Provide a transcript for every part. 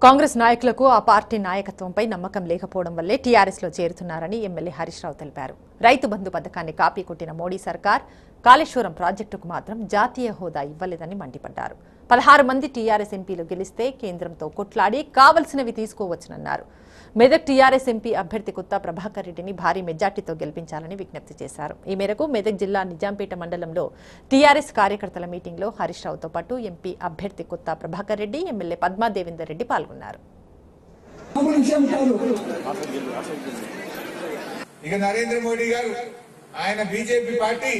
కాంగ్రెస్ నాయకులకు ఆ పార్టీ నాయకత్వంపై నమ్మకం లేకపోవడం వల్లే టీఆర్ఎస్ లో చేరుతున్నారని ఎమ్మెల్యే హరీష్ రావు తెలిపారు. రైతు బంధు పథకాన్ని కాపీ కొట్టిన మోడీ సర్కార్ కాళేశ్వరం ప్రాజెక్టుకు మాత్రం జాతీయ హోదా ఇవ్వలేదని మండిపడ్డారు. 16 మంది టీఆర్ఎస్ ఎంపీలు గెలిస్తే కేంద్రంతో కొట్లాడి కావలసినవి తీసుకోవచ్చునన్నారు. మెదక్ టీఆర్ఎస్ ఎంపీ అభ్యర్థి కొత్త ప్రభాకర్ రెడ్డిని భారీ మెజార్టీతో గెలిపించాలని విజ్ఞప్తి చేశారు. ఈ మేరకు మెదక్ జిల్లా నిజాంపేట మండలంలో టీఆర్ఎస్ కార్యకర్తల మీటింగ్లో హరీష్ రావుతో పాటు ఎంపీ అభ్యర్థి కొత్త ప్రభాకర్ రెడ్డి, ఎమ్మెల్యే పద్మా దేవేందర్ రెడ్డి పాల్గొన్నారు. ఇక నరేంద్ర మోడీ గారు ఆయన బీజేపీ పార్టీ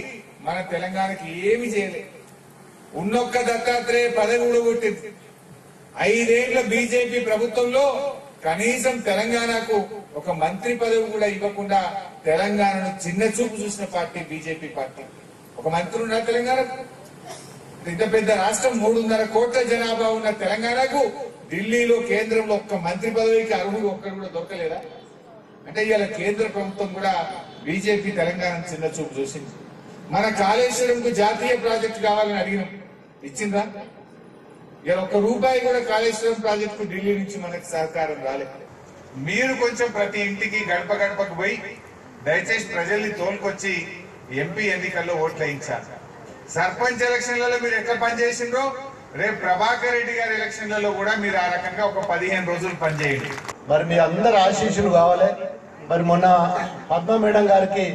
మన తెలంగాణకి ఏమి చేయలేదు. ఉన్నొక్క దత్తాత్రేయ పదవి ఊడగొట్టింది. 5 ఏళ్ల బీజేపీ ప్రభుత్వంలో కనీసం తెలంగాణకు ఒక మంత్రి పదవి కూడా ఇవ్వకుండా తెలంగాణను చిన్న చూపు చూసిన పార్టీ బీజేపీ పార్టీ. ఒక మంత్రి ఉన్న తెలంగాణకు, ఇంత పెద్ద రాష్ట్రం 3.5 కోట్ల జనాభా ఉన్న తెలంగాణకు ఢిల్లీలో కేంద్రంలో ఒక్క మంత్రి పదవికి అర్హుడు ఒక్కడు కూడా దొరకలేదా? అంటే ఇవాళ కేంద్ర ప్రభుత్వం కూడా బీజేపీ తెలంగాణను చిన్న చూపు చూసింది. మన కాళేశ్వరంకు జాతీయ ప్రాజెక్టు కావాలని అడిగినాం, ఇచ్చిందా? ఇవాళ ₹1 కూడా కాళేశ్వరం ప్రాజెక్టు ఢిల్లీ నుంచి మనకు సహకారం రాలేదు. మీరు కొంచెం ప్రతి ఇంటికి గడప గడపకు పోయి దయచేసి ప్రజల్ని తోలుకొచ్చి ఎంపీ ఎన్నికల్లో ఓట్లు వేయించారు. సర్పంచ్ ఎలక్షన్లలో మీరు ఎట్లా పనిచేసిండ్రో రేపు ప్రభాకర్ రెడ్డి గారి ఎలక్షన్లలో కూడా మీరు ఆ రకంగా ఒక 15 రోజులు పనిచేయండి. మరి మీ అందరు ఆశీస్సులు కావాలి. మరి మొన్న పద్మ మేడం గారికి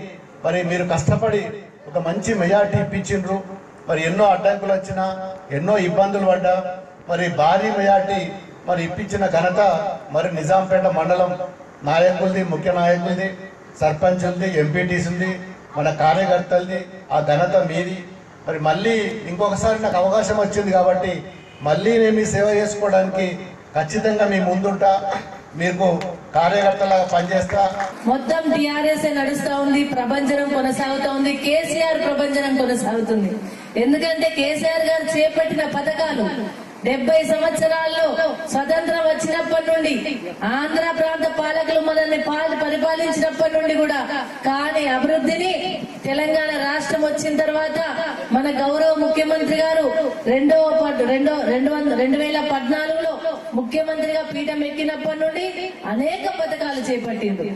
మరి మీరు కష్టపడి ఒక మంచి మెజార్టీ ఇప్పించిండ్రు. మరి ఎన్నో అడ్డంకులు వచ్చినా, ఎన్నో ఇబ్బందులు పడ్డా మరి భారీ మెజార్టీ మరి ఇప్పించిన ఘనత మరి నిజాంపేట మండలం నాయకులది, ముఖ్య నాయకులది, సర్పంచులది, ఎంపీటీసీలది, మన కార్యకర్తలది. ఆ ఘనత మీది. మరి మళ్ళీ ఇంకొకసారి నాకు అవకాశం వచ్చింది కాబట్టి మళ్ళీ నేను మీ సేవ చేసుకోవడానికి ఖచ్చితంగా మీ ముందుంటా, మీకు కార్యకర్తలాగా పనిచేస్తా. మొత్తం టీఆర్ఎస్ నడుస్తా ఉంది, ప్రభంజనం కొనసాగుతా ఉంది, కేసీఆర్ ప్రభంజనం కొనసాగుతుంది. ఎందుకంటే కేసీఆర్ గారు చేపట్టిన పథకాలు 70 సంవత్సరాల్లో స్వతంత్రం వచ్చినప్పటి నుండి ఆంధ్ర ప్రాంత పాలకులు మనల్ని పరిపాలించినప్పటి నుండి కూడా కానీ అభివృద్ధిని తెలంగాణ రాష్ట్రం వచ్చిన తర్వాత మన గౌరవ ముఖ్యమంత్రి గారు 2014లో ముఖ్యమంత్రిగా పీఠం ఎక్కినప్పటి నుండి అనేక పథకాలు చేపట్టింది.